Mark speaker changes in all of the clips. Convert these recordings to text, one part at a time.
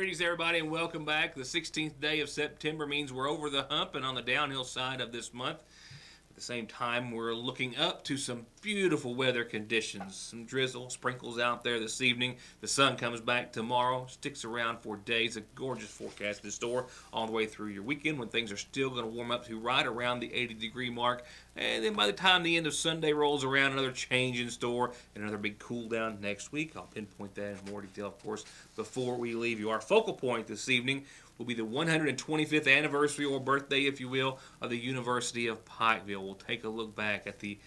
Speaker 1: Greetings, everybody, and welcome back. The 16th day of September means we're over the hump and on the downhill side of this month. At the same time, we're looking up to some beautiful weather conditions. Some drizzle, sprinkles out there this evening. The sun comes back tomorrow, sticks around for days. A gorgeous forecast in store all the way through your weekend when things are still going to warm up to right around the 80-degree mark. And then by the time the end of Sunday rolls around, another change in store and another big cool down next week. I'll pinpoint that in more detail, of course, before we leave you. Our focal point this evening will be the 125th anniversary, or birthday, if you will, of the University of Pikeville. We'll take a look back at the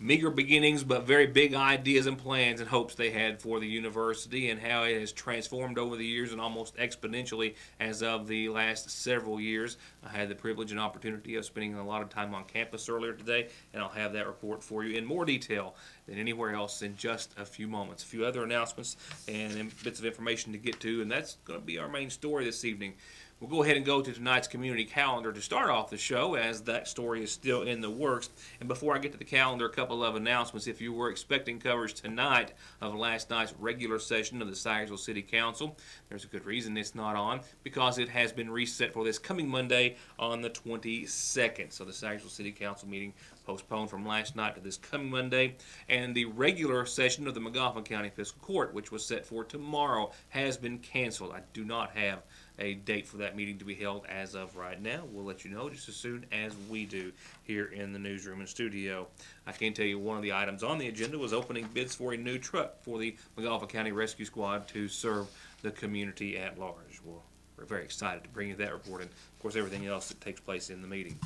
Speaker 1: meager beginnings but very big ideas and plans and hopes they had for the university and how it has transformed over the years and almost exponentially as of the last several years. I had the privilege and opportunity of spending a lot of time on campus earlier today, and I'll have that report for you in more detail than anywhere else in just a few moments. A few other announcements and bits of information to get to, and that's going to be our main story this evening. We'll go ahead and go to tonight's community calendar to start off the show, as that story is still in the works. And before I get to the calendar, a couple of announcements. If you were expecting coverage tonight of last night's regular session of the Sayersville City Council, there's a good reason it's not on, because it has been reset for this coming Monday on the 22nd. So the Sayersville City Council meeting postponed from last night to this coming Monday. And the regular session of the Magoffin County Fiscal Court, which was set for tomorrow, has been canceled. I do not have a date for that meeting to be held as of right now. We'll let you know just as soon as we do here in the newsroom and studio. I can tell you one of the items on the agenda was opening bids for a new truck for the Magoffin County Rescue Squad to serve the community at large. Well, we're very excited to bring you that report and, of course, everything else that takes place in the meeting.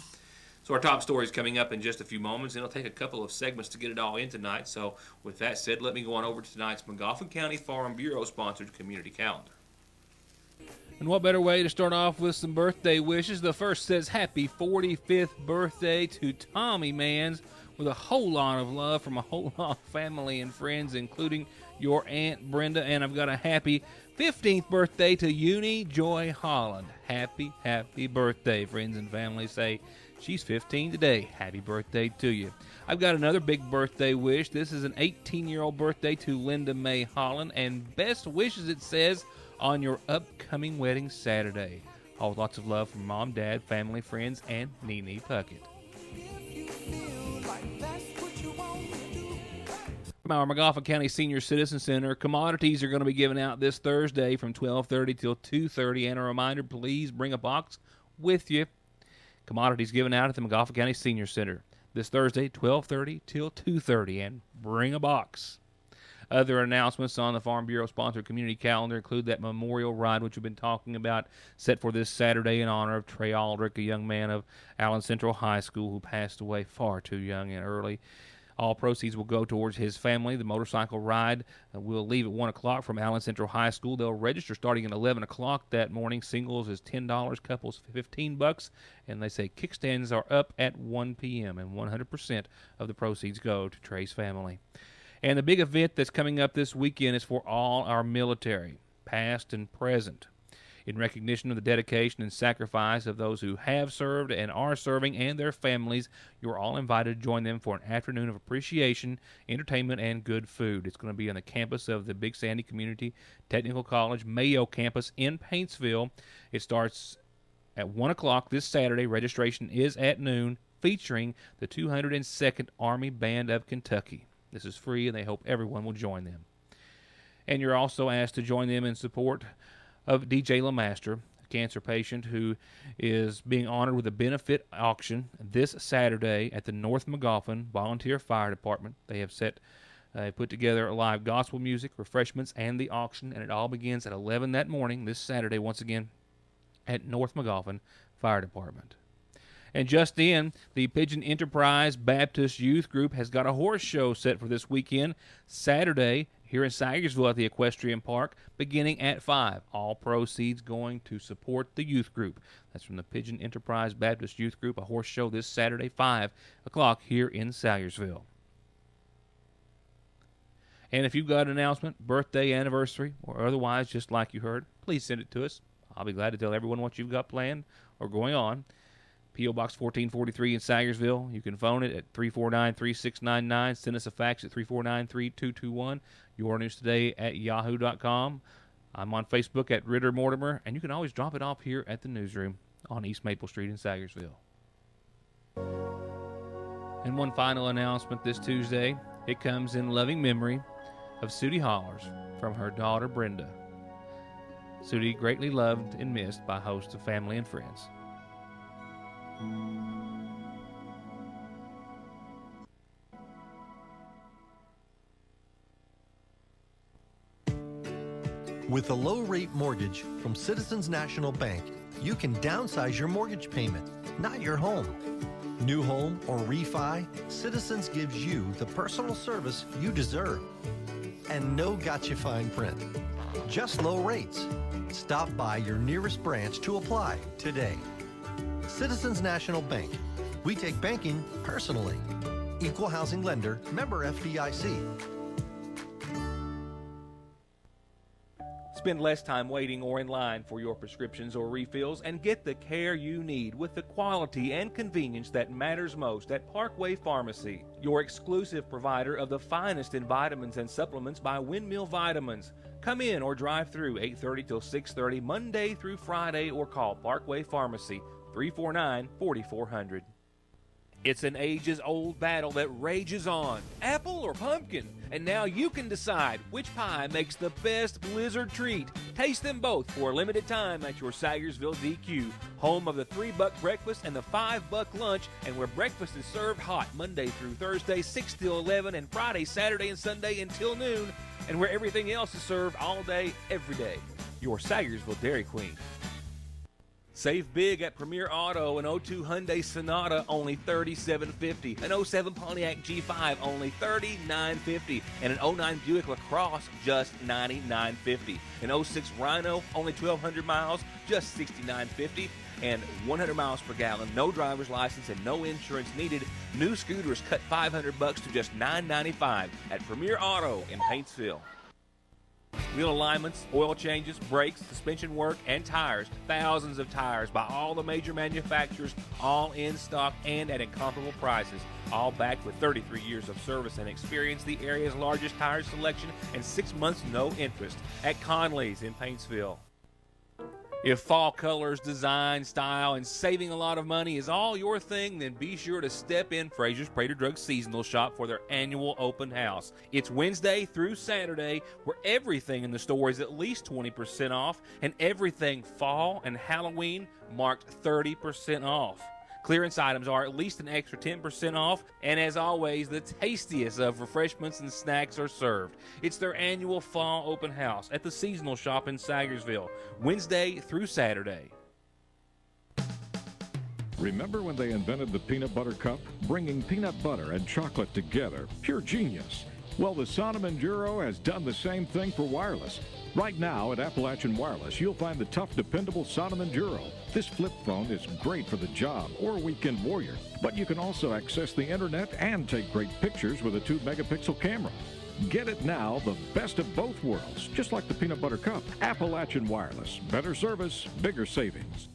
Speaker 1: So our top story is coming up in just a few moments, and it'll take a couple of segments to get it all in tonight. So with that said, let me go on over to tonight's Magoffin County Farm Bureau-sponsored community calendar. And what better way to start off with some birthday wishes? The first says happy 45th birthday to Tommy Mans, with a whole lot of love from a whole lot of family and friends, including your Aunt Brenda. And I've got a happy 15th birthday to Uni Joy Holland. Happy birthday, friends and family. Say she's 15 today. Happy birthday to you. I've got another big birthday wish. This is an 18-year-old birthday to Linda Mae Holland. And best wishes, it says, on your upcoming wedding Saturday. All lots of love from Mom, Dad, family, friends, and Nene Puckett. From our Magoffin County Senior Citizen Center, commodities are going to be given out this Thursday from 12:30 till 2:30. And a reminder, please bring a box with you. Commodities given out at the Magoffin County Senior Center this Thursday, 12:30 till 2:30. And bring a box. Other announcements on the Farm Bureau-sponsored community calendar include that memorial ride, which we've been talking about, set for this Saturday in honor of Trey Aldrich, a young man of Allen Central High School who passed away far too young and early. All proceeds will go towards his family. The motorcycle ride will leave at 1 o'clock from Allen Central High School. They'll register starting at 11 o'clock that morning. Singles is $10, couples $15, and they say kickstands are up at 1 p.m., and 100% of the proceeds go to Trey's family. And the big event that's coming up this weekend is for all our military, past and present. In recognition of the dedication and sacrifice of those who have served and are serving and their families, you're all invited to join them for an afternoon of appreciation, entertainment, and good food. It's going to be on the campus of the Big Sandy Community Technical College Mayo campus in Paintsville. It starts at 1 o'clock this Saturday. Registration is at noon, featuring the 202nd Army Band of Kentucky. This is free, and they hope everyone will join them. And you're also asked to join them in support of DJ LeMaster, a cancer patient who is being honored with a benefit auction this Saturday at the North Magoffin Volunteer Fire Department. They have put together live gospel music, refreshments, and the auction, and it all begins at 11 that morning this Saturday, once again, at North Magoffin Fire Department. And just in, the Pigeon Enterprise Baptist Youth Group has got a horse show set for this weekend, Saturday, here in Sayersville at the Equestrian Park, beginning at 5. All proceeds going to support the youth group. That's from the Pigeon Enterprise Baptist Youth Group, a horse show this Saturday, 5 o'clock here in Sayersville. And if you've got an announcement, birthday, anniversary, or otherwise, just like you heard, please send it to us. I'll be glad to tell everyone what you've got planned or going on. P.O. Box 1443 in Sayersville. You can phone it at 349-3699. Send us a fax at 349-3221. YourNewsToday at yahoo.com. I'm on Facebook at Ritt or Mortimer, and you can always drop it off here at the newsroom on East Maple Street in Sagersville. And one final announcement this Tuesday. It comes in loving memory of Sudie Hollers from her daughter Brenda. Sudie greatly loved and missed by hosts of family and friends.
Speaker 2: With a low-rate mortgage from Citizens National Bank, you can downsize your mortgage payment, not your home. New home or refi, Citizens gives you the personal service you deserve. And no gotcha fine print, just low rates. Stop by your nearest branch to apply today. Citizens National Bank. We take banking personally. Equal housing lender, member FDIC.
Speaker 1: Spend less time waiting or in line for your prescriptions or refills and get the care you need with the quality and convenience that matters most at Parkway Pharmacy, your exclusive provider of the finest in vitamins and supplements by Windmill Vitamins. Come in or drive through 8:30 till 6:30 Monday through Friday or call Parkway Pharmacy 349-4400. It's an ages-old battle that rages on. Apple or pumpkin? And now you can decide which pie makes the best blizzard treat. Taste them both for a limited time at your Sagersville DQ, home of the $3 breakfast and the $5 lunch, and where breakfast is served hot Monday through Thursday, 6 till 11, and Friday, Saturday, and Sunday until noon, and where everything else is served all day, every day. Your Sagersville Dairy Queen. Save big at Premier Auto, an 02 Hyundai Sonata, only $37.50. An 07 Pontiac G5, only $39.50. And an 09 Buick LaCrosse, just $99.50. An 06 Rhino, only 1,200 miles, just $69.50. And 100 miles per gallon, no driver's license, and no insurance needed. New scooters cut $500 to just $9.95 at Premier Auto in Paintsville. Wheel alignments, oil changes, brakes, suspension work, and tires. Thousands of tires by all the major manufacturers, all in stock and at incomparable prices. All backed with 33 years of service and experience, the area's largest tire selection, and 6 months no interest at Conley's in Paintsville. If fall colors, design, style, and saving a lot of money is all your thing, then be sure to step in Fraser's Prater Drug Seasonal Shop for their annual open house. It's Wednesday through Saturday, where everything in the store is at least 20% off, and everything fall and Halloween marked 30% off. Clearance items are at least an extra 10% off, and as always, the tastiest of refreshments and snacks are served. It's their annual fall open house at the Seasonal Shop in Sagersville, Wednesday through Saturday.
Speaker 3: Remember when they invented the peanut butter cup? Bringing peanut butter and chocolate together. Pure genius. Well, the Sonoman Duro has done the same thing for wireless. Right now at Appalachian Wireless, you'll find the tough, dependable Sonoman Duro. This flip phone is great for the job or weekend warrior, but you can also access the internet and take great pictures with a 2-megapixel camera. Get it now, the best of both worlds, just like the peanut butter cup. Appalachian Wireless. Better service, bigger savings.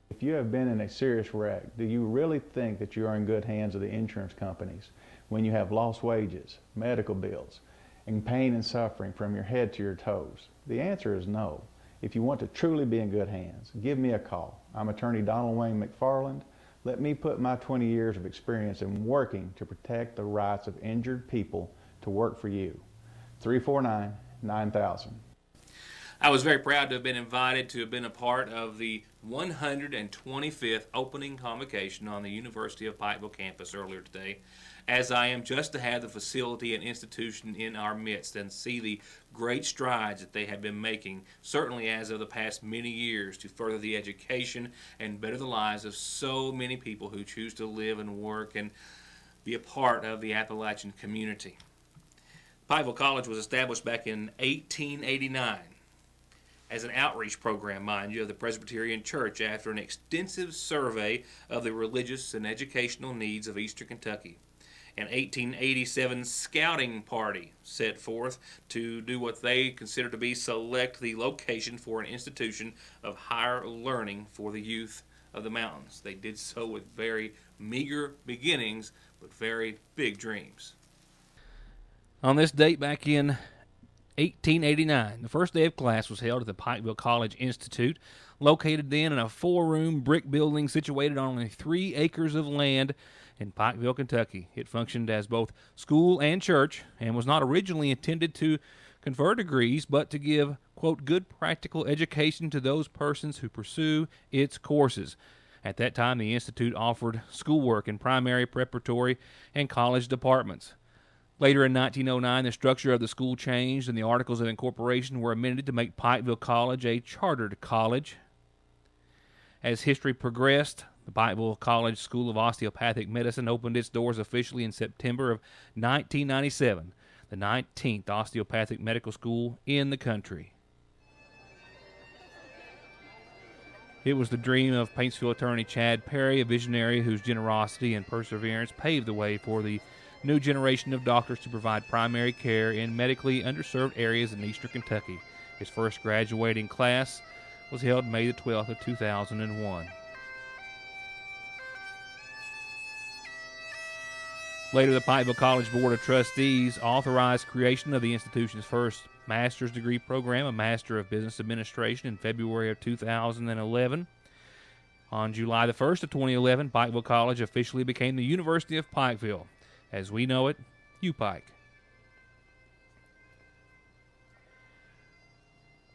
Speaker 4: If you have been in a serious wreck, do you really think that you are in good hands of the insurance companies when you have lost wages, medical bills, and pain and suffering from your head to your toes? The answer is no. If you want to truly be in good hands, give me a call. I'm attorney Donald Wayne McFarland. Let me put my 20 years of experience in working to protect the rights of injured people to work for you. 349-9000.
Speaker 1: I was very proud to have been invited to have been a part of the 125th opening convocation on the University of Pikeville campus earlier today, as I am just to have the facility and institution in our midst and see the great strides that they have been making, certainly as of the past many years, to further the education and better the lives of so many people who choose to live and work and be a part of the Appalachian community. Pikeville College was established back in 1889 as an outreach program, mind you, of the Presbyterian Church after an extensive survey of the religious and educational needs of Eastern Kentucky. An 1887 scouting party set forth to do what they considered to be select the location for an institution of higher learning for the youth of the mountains. They did so with very meager beginnings, but very big dreams. On this date back in 1889. The first day of class was held at the Pikeville College Institute, located then in a 4-room brick building situated on only 3 acres of land in Pikeville, Kentucky. It functioned as both school and church and was not originally intended to confer degrees, but to give, quote, good practical education to those persons who pursue its courses. At that time, the Institute offered schoolwork in primary, preparatory, and college departments. Later in 1909, the structure of the school changed and the Articles of Incorporation were amended to make Pikeville College a chartered college. As history progressed, the Pikeville College School of Osteopathic Medicine opened its doors officially in September of 1997, the 19th osteopathic medical school in the country. It was the dream of Paintsville attorney Chad Perry, a visionary whose generosity and perseverance paved the way for the new generation of doctors to provide primary care in medically underserved areas in eastern Kentucky. His first graduating class was held May the 12th of 2001. Later, the Pikeville College Board of Trustees authorized creation of the institution's first master's degree program, a Master of Business Administration, in February of 2011. On July the 1st of 2011, Pikeville College officially became the University of Pikeville, as we know it, UPike.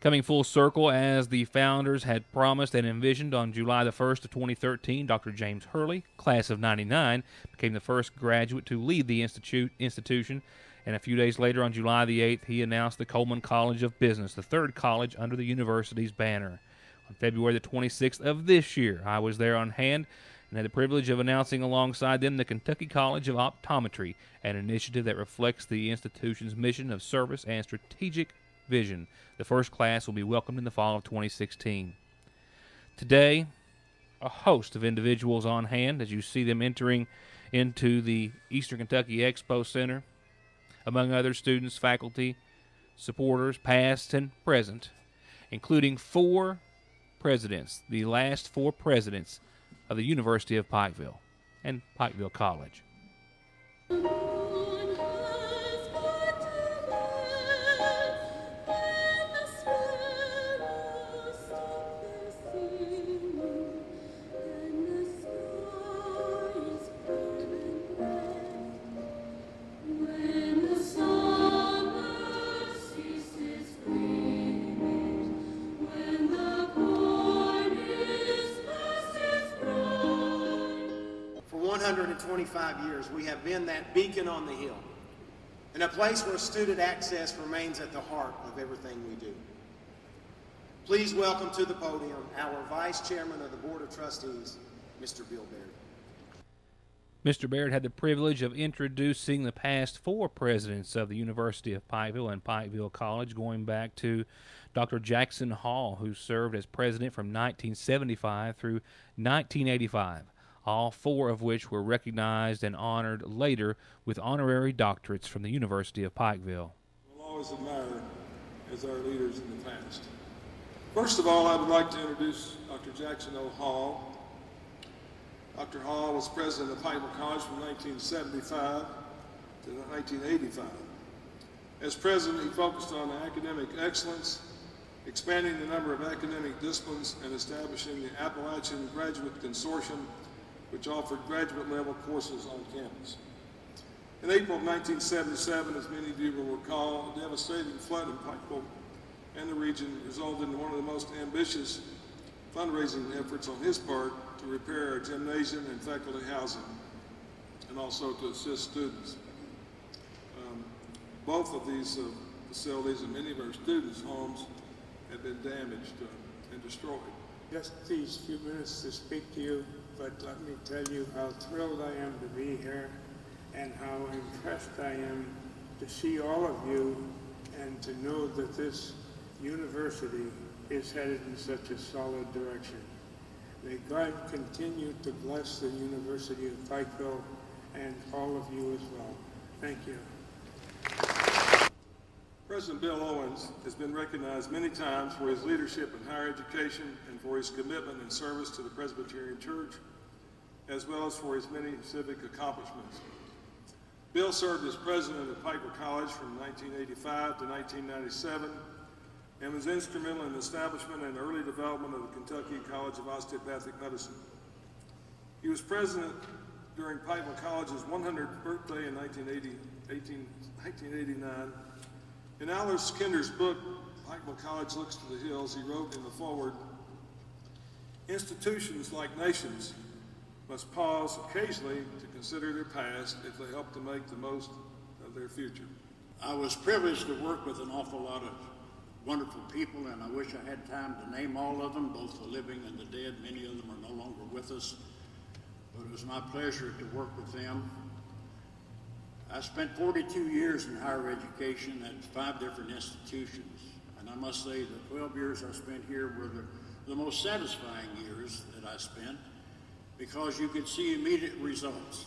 Speaker 1: Coming full circle, as the founders had promised and envisioned, on July the 1st of 2013, Dr. James Hurley, class of 99, became the first graduate to lead the institution, and a few days later, on July the 8th, he announced the Coleman College of Business, the third college under the university's banner. On February the 26th of this year, I was there on hand and had the privilege of announcing alongside them the Kentucky College of Optometry, an initiative that reflects the institution's mission of service and strategic vision. The first class will be welcomed in the fall of 2016. Today, a host of individuals on hand as you see them entering into the Eastern Kentucky Expo Center, among other students, faculty, supporters, past and present, including 4 presidents, the last 4 presidents of the University of Pikeville and Pikeville College.
Speaker 5: For 125 years, we have been that beacon on the hill, and a place where student access remains at the heart of everything we do. Please welcome to the podium our Vice Chairman of the Board of Trustees, Mr. Bill Baird.
Speaker 1: Mr. Baird had the privilege of introducing the past 4 presidents of the University of Pikeville and Pikeville College, going back to Dr. Jackson Hall, who served as president from 1975 through 1985. All 4 of which were recognized and honored later with honorary doctorates from the University of Pikeville.
Speaker 6: We'll always admire as our leaders in the past. First of all, I would like to introduce Dr. Jackson O. Hall. Dr. Hall was president of Pikeville College from 1975 to 1985. As president, he focused on academic excellence, expanding the number of academic disciplines, and establishing the Appalachian Graduate Consortium, which offered graduate-level courses on campus. In April of 1977, as many of you will recall, a devastating flood in Pikeville and the region resulted in one of the most ambitious fundraising efforts on his part to repair our gymnasium and faculty housing, and also to assist students. Both of these facilities and many of our students' homes have been damaged and destroyed.
Speaker 7: Just these few minutes to speak to you, but let me tell you how thrilled I am to be here and how impressed I am to see all of you and to know that this university is headed in such a solid direction. May God continue to bless the University of Pikeville and all of you as well. Thank you.
Speaker 6: President Bill Owens has been recognized many times for his leadership in higher education and for his commitment and service to the Presbyterian Church, as well as for his many civic accomplishments. Bill served as president of Piper College from 1985 to 1997 and was instrumental in the establishment and early development of the Kentucky College of Osteopathic Medicine. He was president during Piper College's 100th birthday in 1989. In Alice Kinder's book, Piper College Looks to the Hills, he wrote in the foreword, "Institutions like nations must pause occasionally to consider their past if they hope to make the most of their future."
Speaker 8: I was privileged to work with an awful lot of wonderful people, and I wish I had time to name all of them, both the living and the dead. Many of them are no longer with us, but it was my pleasure to work with them. I spent 42 years in higher education at 5 different institutions, and I must say the 12 years I spent here were the most satisfying years that I spent, because you could see immediate results.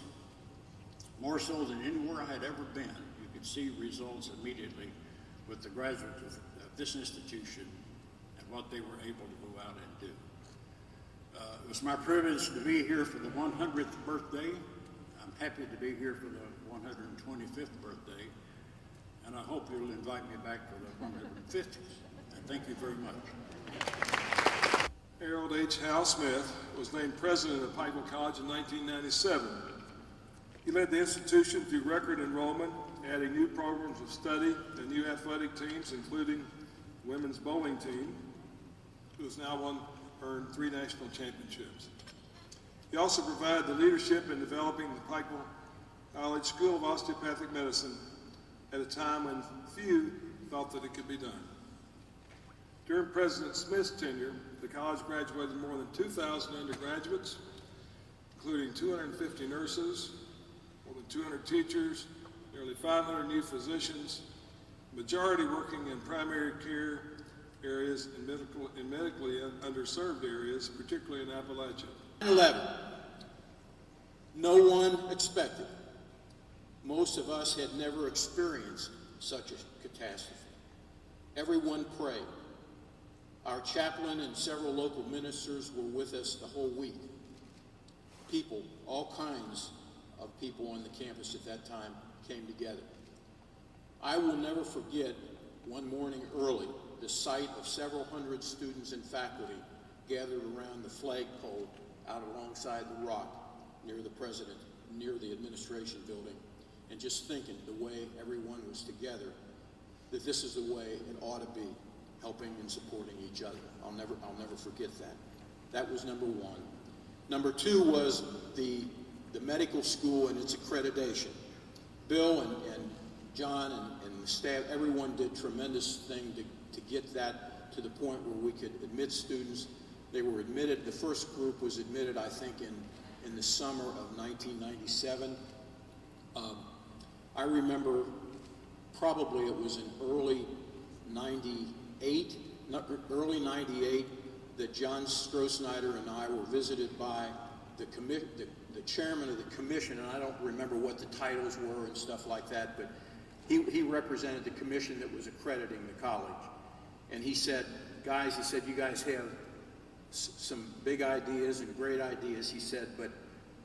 Speaker 8: More so than anywhere I had ever been, you could see results immediately with the graduates of this institution and what they were able to go out and do. It was my privilege to be here for the 100th birthday. I'm happy to be here for the 125th birthday, and I hope you'll invite me back for the 150th. And thank you very much.
Speaker 6: Harold H. Hal Smith was named president of Piper College in 1997. He led the institution through record enrollment, adding new programs of study and new athletic teams, including the women's bowling team, who has now earned 3 national championships. He also provided the leadership in developing the Piper College School of Osteopathic Medicine at a time when few thought that it could be done. During President Smith's tenure, the college graduated more than 2,000 undergraduates, including 250 nurses, more than 200 teachers, nearly 500 new physicians, majority working in primary care areas and medically underserved areas, particularly in Appalachia.
Speaker 9: 9/11. No one expected. Most of us had never experienced such a catastrophe. Everyone prayed. Our chaplain and several local ministers were with us the whole week. People, all kinds of people on the campus at that time came together. I will never forget one morning early, the sight of several hundred students and faculty gathered around the flagpole out alongside the rock near the president, near the administration building, and just thinking the way everyone was together, that this is the way it ought to be, helping and supporting each other. I'll never forget that. That was number one. Number two was the medical school and its accreditation. Bill and John and the staff, everyone did tremendous thing to get that to the point where we could admit students. They were admitted, the first group was admitted, I think, in the summer of 1997. I remember probably it was in early 98, that John Stroh-Snyder and I were visited by the chairman of the commission, and I don't remember what the titles were and stuff like that, but he represented the commission that was accrediting the college. And he said, guys, he said, you guys have some big ideas and great ideas, he said, but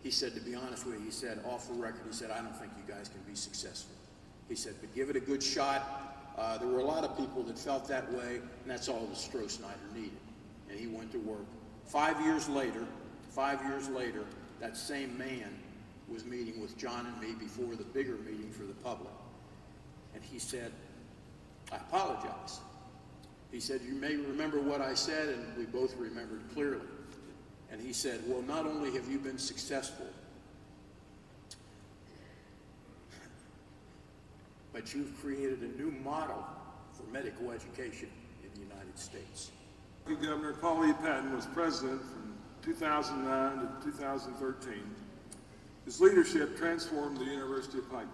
Speaker 9: he said, to be honest with you, he said, off the record, he said, I don't think you guys can be successful. He said, but give it a good shot. There were a lot of people that felt that way, and that's all that Stroh-Snyder needed. And he went to work. 5 years later, that same man was meeting with John and me before the bigger meeting for the public. And he said, I apologize. He said, you may remember what I said, and we both remembered clearly. And he said, well, not only have you been successful, but you've created a new model for medical education in the United States.
Speaker 6: Governor Paul E. Patton was president from 2009 to 2013. His leadership transformed the University of Piper.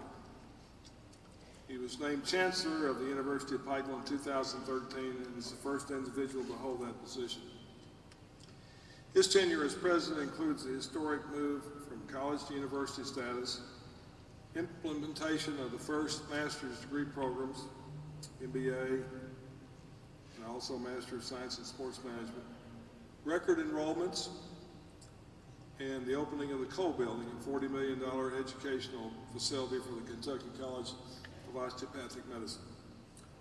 Speaker 6: He was named Chancellor of the University of Piper in 2013 and is the first individual to hold that position. His tenure as president includes the historic move from college to university status, implementation of the first master's degree programs, MBA, and also Master of Science in Sports Management, record enrollments, and the opening of the Cole Building, a $40 million educational facility for the Kentucky College of Osteopathic Medicine.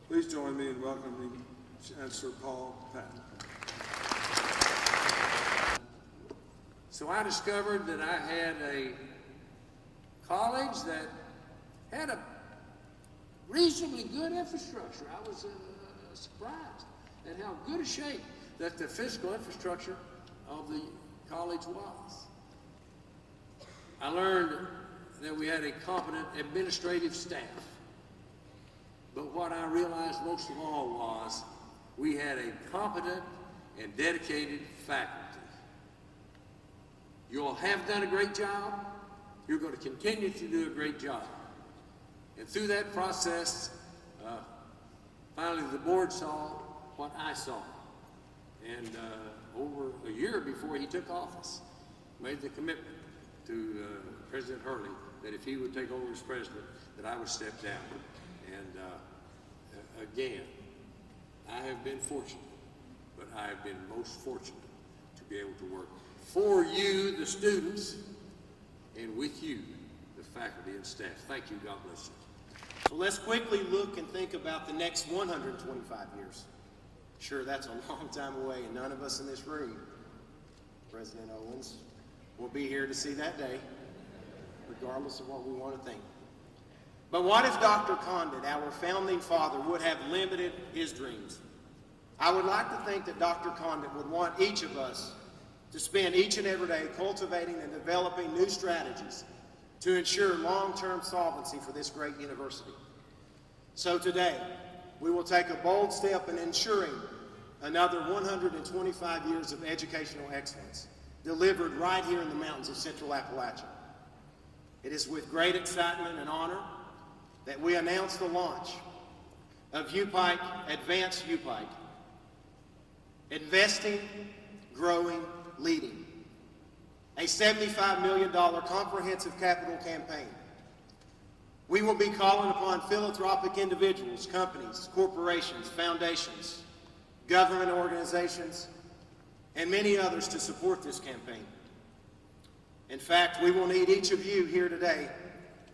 Speaker 6: Please join me in welcoming Chancellor Paul Patton.
Speaker 10: So I discovered that I had a college that had a reasonably good infrastructure. I was surprised at how good a shape that the physical infrastructure of the college was. I learned that we had a competent administrative staff. But what I realized most of all was we had a competent and dedicated faculty. You all have done a great job. You're going to continue to do a great job. And through that process, finally the board saw what I saw. And over a year before he took office, made the commitment to President Hurley that if he would take over as president, that I would step down. And again, I have been fortunate, but I have been most fortunate to be able to work for you, the students, and with you, the faculty and staff. Thank you. God bless you.
Speaker 5: So let's quickly look and think about the next 125 years. Sure, that's a long time away, and none of us in this room, President Owens, will be here to see that day, regardless of what we want to think. But what if Dr. Condit, our founding father, would have limited his dreams? I would like to think that Dr. Condit would want each of us to spend each and every day cultivating and developing new strategies to ensure long-term solvency for this great university. So today, we will take a bold step in ensuring another 125 years of educational excellence delivered right here in the mountains of Central Appalachia. It is with great excitement and honor that we announce the launch of UPike, Advanced UPike, Investing, Growing, Leading, a $75 million comprehensive capital campaign. We will be calling upon philanthropic individuals, companies, corporations, foundations, government organizations, and many others to support this campaign. In fact, we will need each of you here today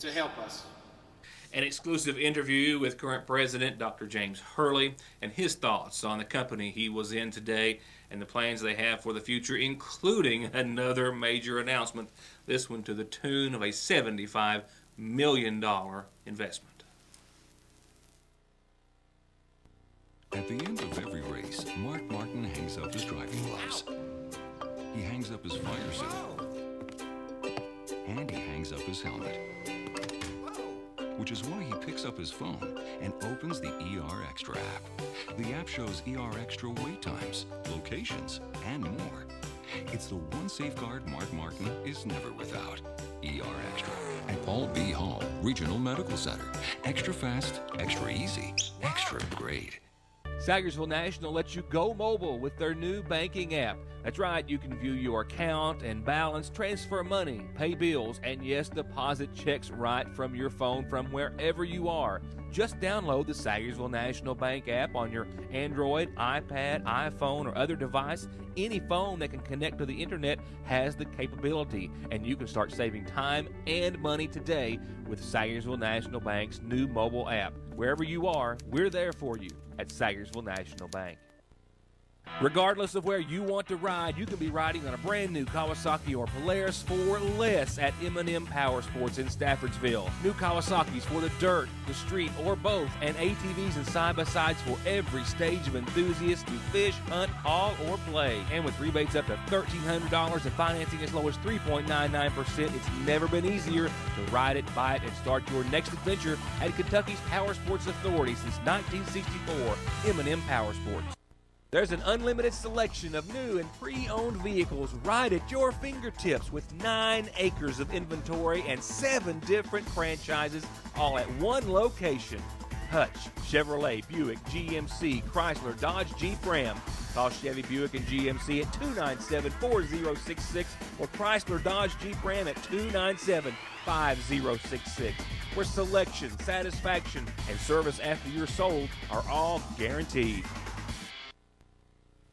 Speaker 5: to help us.
Speaker 1: An exclusive interview with current President Dr. James Hurley and his thoughts on the company he was in today and the plans they have for the future, including another major announcement, this one to the tune of a $75 million investment.
Speaker 11: At the end of every race, Mark Martin hangs up his driving gloves. He hangs up his fire suit. And he hangs up his helmet. Which is why he picks up his phone and opens the ER Extra app. The app shows ER Extra wait times, locations, and more. It's the one safeguard Mark Martin is never without. ER Extra at Paul B. Hall Regional Medical Center. Extra fast, extra easy, extra great.
Speaker 1: Sagersville National lets you go mobile with their new banking app. That's right, you can view your account and balance, transfer money, pay bills, and yes, deposit checks right from your phone from wherever you are. Just download the Sagersville National Bank app on your Android, iPad, iPhone, or other device. Any phone that can connect to the internet has the capability, and you can start saving time and money today with Sagersville National Bank's new mobile app. Wherever you are, we're there for you at Sagersville National Bank. Regardless of where you want to ride, you can be riding on a brand new Kawasaki or Polaris for less at M&M Power Sports in Staffordsville. New Kawasaki's for the dirt, the street, or both, and ATVs and side-by-sides for every stage of enthusiasts to fish, hunt, haul, or play. And with rebates up to $1,300 and financing as low as 3.99%, it's never been easier to ride it, buy it, and start your next adventure at Kentucky's Power Sports Authority since 1964, M&M Power Sports. There's an unlimited selection of new and pre-owned vehicles right at your fingertips with 9 acres of inventory and 7 different franchises all at one location. Hutch, Chevrolet, Buick, GMC, Chrysler, Dodge, Jeep, Ram. Call Chevy, Buick, and GMC at 297-4066 or Chrysler, Dodge, Jeep, Ram at 297-5066. Where selection, satisfaction, and service after you're sold are all guaranteed.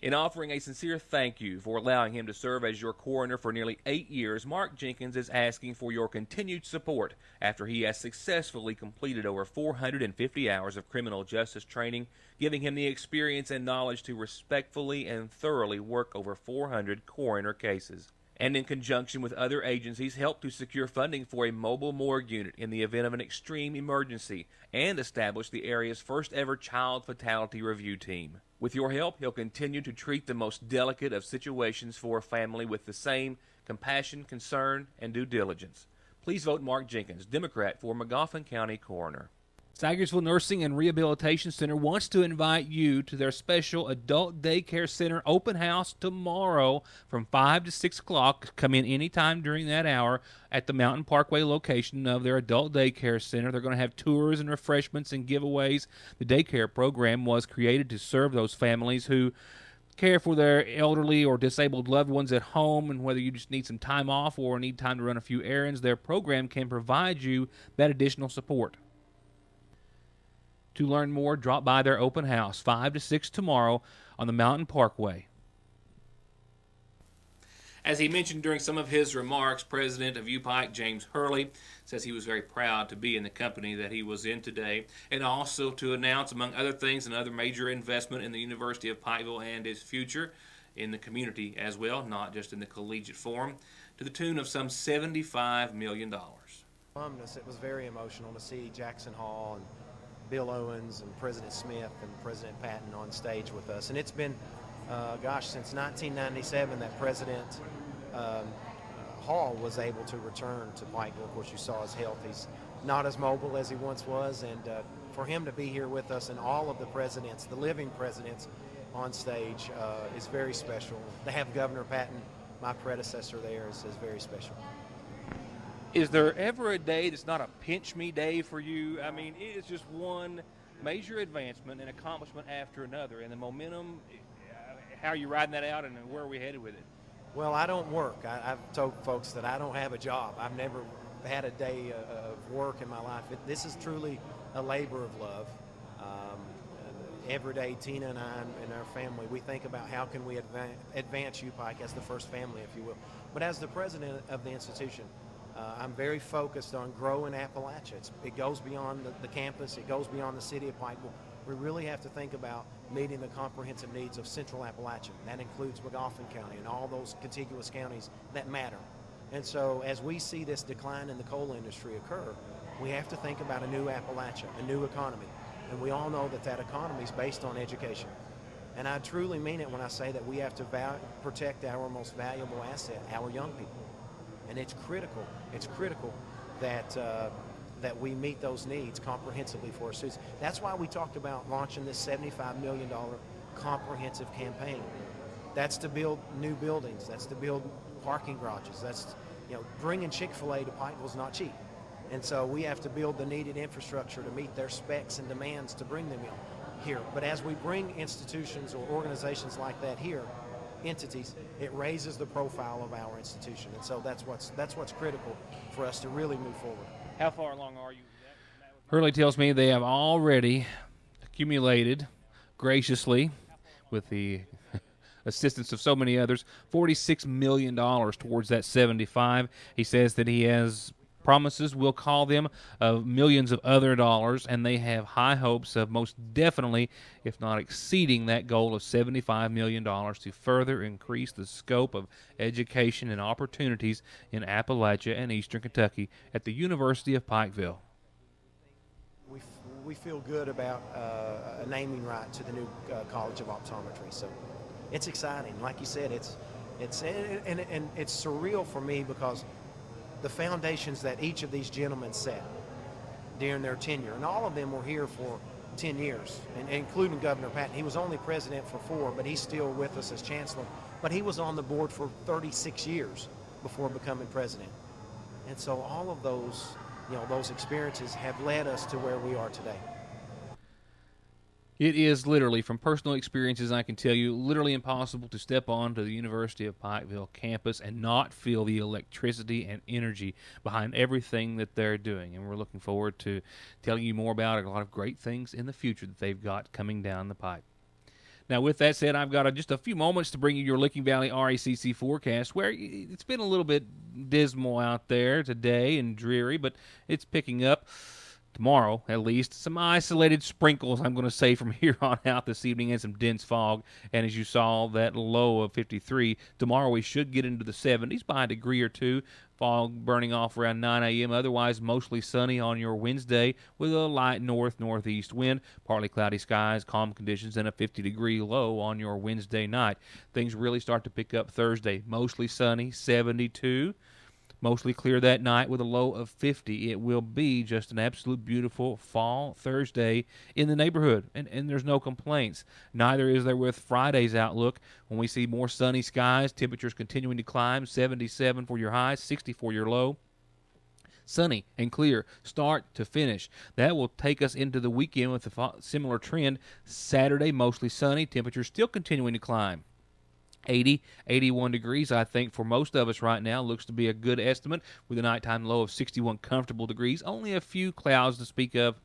Speaker 1: In offering a sincere thank you for allowing him to serve as your coroner for nearly 8 years, Mark Jenkins is asking for your continued support after he has successfully completed over 450 hours of criminal justice training, giving him the experience and knowledge to respectfully and thoroughly work over 400 coroner cases. And in conjunction with other agencies, help to secure funding for a mobile morgue unit in the event of an extreme emergency, and establish the area's first ever child fatality review team. With your help, he'll continue to treat the most delicate of situations for a family with the same compassion, concern, and due diligence. Please vote Mark Jenkins, Democrat, for Magoffin County Coroner. Tigersville Nursing and Rehabilitation Center wants to invite you to their special adult daycare center open house tomorrow from 5 to 6 o'clock. Come in anytime during that hour at the Mountain Parkway location of their adult daycare center. They're going to have tours and refreshments and giveaways. The daycare program was created to serve those families who care for their elderly or disabled loved ones at home, and whether you just need some time off or need time to run a few errands, their program can provide you that additional support. To learn more, drop by their open house, 5 to 6 tomorrow on the Mountain Parkway. As he mentioned during some of his remarks, President of UPike, James Hurley, says he was very proud to be in the company that he was in today, and also to announce, among other things, another major investment in the University of Pikeville and its future in the community as well, not just in the collegiate form, to the tune of some $75 million.
Speaker 12: It was very emotional to see Jackson Hall and Bill Owens and President Smith and President Patton on stage with us. And it's been, since 1997 that President Hall was able to return to Pikeville. Of course, you saw his health. He's not as mobile as he once was. And for him to be here with us and all of the presidents, the living presidents, on stage is very special. To have Governor Patton, my predecessor there, is very special.
Speaker 1: Is there ever a day that's not a pinch me day for you? I mean, it is just one major advancement and accomplishment after another, and the momentum, how are you riding that out, and where are we headed with it?
Speaker 12: Well, I don't work. I've told folks that I don't have a job. I've never had a day of work in my life. This is truly a labor of love. Every day, Tina and I and our family, we think about how can we advance UPike as the first family, if you will. But as the president of the institution, I'm very focused on growing Appalachia. It goes beyond the campus. It goes beyond the city of Pikeville. We really have to think about meeting the comprehensive needs of Central Appalachia. That includes Magoffin County and all those contiguous counties that matter. And so as we see this decline in the coal industry occur, we have to think about a new Appalachia, a new economy. And we all know that economy is based on education. And I truly mean it when I say that we have to protect our most valuable asset, our young people. And it's critical that we meet those needs comprehensively for our students. That's why we talked about launching this $75 million comprehensive campaign. That's to build new buildings. That's to build parking garages. That's, bringing Chick-fil-A to Pikeville is not cheap. And so we have to build the needed infrastructure to meet their specs and demands to bring them here. But as we bring institutions or organizations like that here, entities, it raises the profile of our institution, and so that's what's critical for us to really move forward.
Speaker 1: How far along are you? Hurley tells me they have already accumulated graciously, with the assistance of so many others, $46 million towards that 75. He says that he has promises, we'll call them, of millions of other dollars, and they have high hopes of most definitely, if not exceeding, that goal of $75 million to further increase the scope of education and opportunities in Appalachia and Eastern Kentucky at the University of Pikeville.
Speaker 12: We feel good about a naming right to the new College of Optometry, so it's exciting. Like you said, it's surreal for me because the foundations that each of these gentlemen set during their tenure, and all of them were here for 10 years, and including Governor Patton. He was only president for 4, but he's still with us as chancellor. But he was on the board for 36 years before becoming president. And so all of those, those experiences have led us to where we are today.
Speaker 1: It is literally, from personal experiences, I can tell you, literally impossible to step onto the University of Pikeville campus and not feel the electricity and energy behind everything that they're doing. And we're looking forward to telling you more about a lot of great things in the future that they've got coming down the pipe. Now, with that said, I've got just a few moments to bring you your Licking Valley RACC forecast, where it's been a little bit dismal out there today and dreary, but it's picking up. Tomorrow, at least, some isolated sprinkles, I'm going to say, from here on out this evening, and some dense fog. And as you saw, that low of 53. Tomorrow we should get into the 70s by a degree or two. Fog burning off around 9 a.m. Otherwise, mostly sunny on your Wednesday with a light north-northeast wind. Partly cloudy skies, calm conditions, and a 50-degree low on your Wednesday night. Things really start to pick up Thursday. Mostly sunny, 72. Mostly clear that night with a low of 50. It will be just an absolute beautiful fall Thursday in the neighborhood, and there's no complaints. Neither is there with Friday's outlook when we see more sunny skies, temperatures continuing to climb, 77 for your high, 60 for your low. Sunny and clear, start to finish. That will take us into the weekend with a similar trend. Saturday, mostly sunny, temperatures still continuing to climb. 80, 81 degrees, I think, for most of us right now. Looks to be a good estimate with a nighttime low of 61 comfortable degrees. Only a few clouds to speak of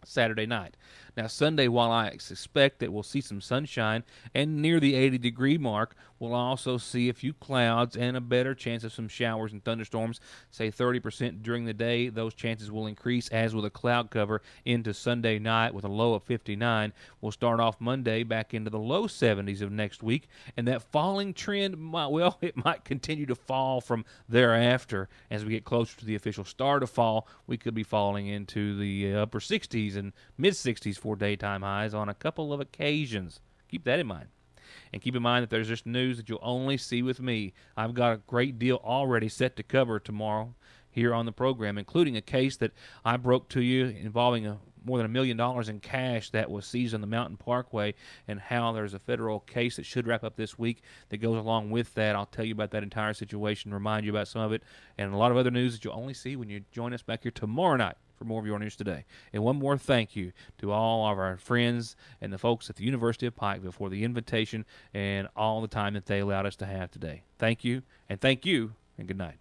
Speaker 1: Saturday night. Now, Sunday, while I suspect that we'll see some sunshine and near the 80-degree mark, we'll also see a few clouds and a better chance of some showers and thunderstorms, say 30% during the day. Those chances will increase as with a cloud cover into Sunday night with a low of 59. We'll start off Monday back into the low 70s of next week, and that falling trend, well, it might continue to fall from thereafter. As we get closer to the official start of fall, we could be falling into the upper 60s and mid-60s for daytime highs on a couple of occasions. Keep that in mind. And keep in mind that there's just news that you'll only see with me. I've got a great deal already set to cover tomorrow here on the program, including a case that I broke to you involving more than $1 million in cash that was seized on the Mountain Parkway, and how there's a federal case that should wrap up this week that goes along with that. I'll tell you about that entire situation, remind you about some of it, and a lot of other news that you'll only see when you join us back here tomorrow night for more of your news today. And one more thank you to all of our friends and the folks at the University of Pikeville for the invitation and all the time that they allowed us to have today. Thank you, and good night.